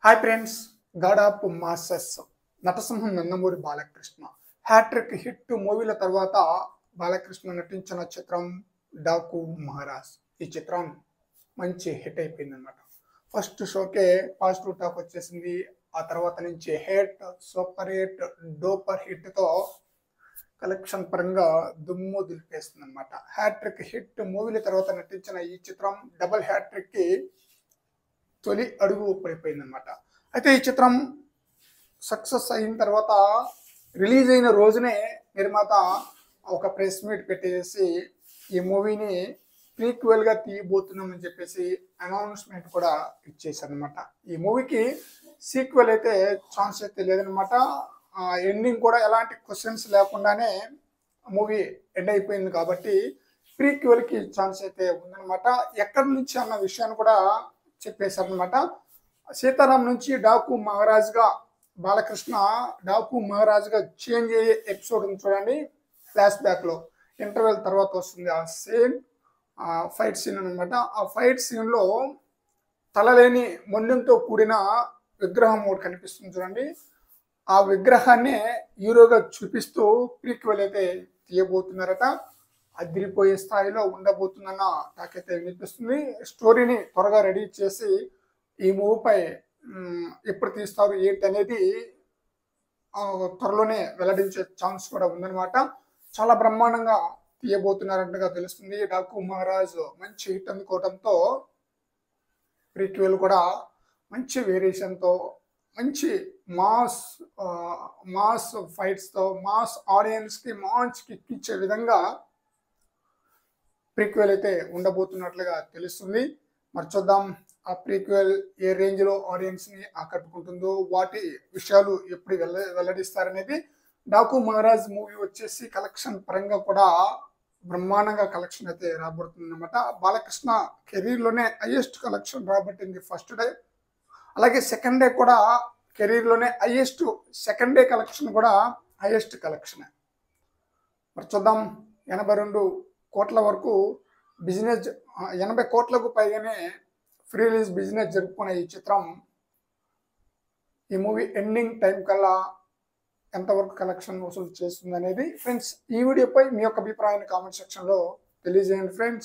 Hi friends, god of masses నటసింహం Nandamuri Balakrishna hat-trick hit మూవీల తర్వాత బాలకృష్ణ నటించిన చిత్రం డాకు మహారాజ్. ఈ చిత్రం మంచి హిట్ అయిపోయింది అనమాట. ఫస్ట్ షోకే పాజిటివ్ టాక్ వచ్చేసింది. ఆ తర్వాత నుంచి హిట్, సూపర్ హిట్, డోపర్ హిట్తో కలెక్షన్ పరంగా దుమ్ము దులిపేస్తుంది అనమాట. హ్యాట్రిక్ హిట్ మూవీల తర్వాత నటించిన ఈ చిత్రం డబుల్ హ్యాట్రిక్ కి తొలి అడుగు పడిపోయింది అనమాట. అయితే ఈ చిత్రం సక్సెస్ అయిన తర్వాత రిలీజ్ అయిన రోజునే నిర్మాత ఒక ప్రెస్ మీట్ పెట్టేసి ఈ మూవీని ప్రీక్వెల్గా తీయబోతున్నామని చెప్పేసి అనౌన్స్మెంట్ కూడా ఇచ్చేసారనమాట. ఈ మూవీకి సీక్వెల్ అయితే ఛాన్స్ అయితే లేదనమాట. ఎండింగ్ కూడా ఎలాంటి క్వశ్చన్స్ లేకుండానే మూవీ ఎండ్ అయిపోయింది కాబట్టి ప్రీక్వెల్కి ఛాన్స్ అయితే ఉందన్నమాట. ఎక్కడి నుంచి అన్న విషయాన్ని కూడా చెప్పేశారనమాట. సీతారాం నుంచి డాకు మహారాజ్గా బాలకృష్ణ డాకు మహారాజ్గా చేంజ్ అయ్యే ఎపిసోడ్ ఉంది చూడండి. ఫ్లాష్ బ్యాక్లో ఇంటర్వెల్ తర్వాత వస్తుంది ఆ సీన్, ఫైట్ సీన్ అనమాట. ఆ ఫైట్ సీన్లో తలలేని మొండెంతో కూడిన విగ్రహం ఒకటి కనిపిస్తుంది చూడండి. ఆ విగ్రహాన్ని హీరోగా చూపిస్తూ ప్రీక్వెల్ అయితే తీయబోతున్నారట. అదిరిపోయే స్థాయిలో ఉండబోతుందన్న నాకైతే వినిపిస్తుంది. స్టోరీని త్వరగా రెడీ చేసి ఈ మూవీపై ఎప్పుడు తీస్తారు ఏంటి అనేది త్వరలోనే వెల్లడించే ఛాన్స్ కూడా ఉందన్నమాట. చాలా బ్రహ్మాండంగా తీయబోతున్నారంటగా తెలుస్తుంది. డాకు మహారాజ్ మంచి హిట్ అందుకోవడంతో ప్రీక్వెల్ కూడా మంచి వేరియేషన్తో, మంచి మాస్ ఫైట్స్తో, మాస్ ఆడియన్స్కి మంచి కిక్ ఇచ్చే విధంగా ప్రీక్వెల్ అయితే ఉండబోతున్నట్లుగా తెలుస్తుంది. మరి చూద్దాం ఆ ప్రీక్వెల్ ఏ రేంజ్లో ఆడియన్స్ని ఆకట్టుకుంటుందో, వాటి విషయాలు ఎప్పుడు వెల్లడిస్తారనేది. డాకు మహారాజ్ మూవీ వచ్చేసి కలెక్షన్ పరంగా కూడా బ్రహ్మాండంగా కలెక్షన్ అయితే రాబడుతుంది అనమాట. బాలకృష్ణ కెరీర్లోనే హైయెస్ట్ కలెక్షన్ రాబట్టింది ఫస్ట్ డే. అలాగే సెకండ్ డే కూడా కెరీర్లోనే హైయెస్ట్, సెకండ్ డే కలెక్షన్ కూడా హైయెస్ట్ కలెక్షన్. మరి చూద్దాం 82 కోట్ల వరకు బిజినెస్, 80 కోట్లకు పైగానే ఫ్రీ రిలీజ్ బిజినెస్ జరుపుకునే ఈ చిత్రం ఈ మూవీ ఎండింగ్ టైం కల్లా ఎంతవరకు కలెక్షన్ వసూలు చేస్తుంది అనేది. ఫ్రెండ్స్, ఈ వీడియోపై మీ యొక్క అభిప్రాయాన్ని కామెంట్ సెక్షన్లో తెలియజేయండి ఫ్రెండ్స్.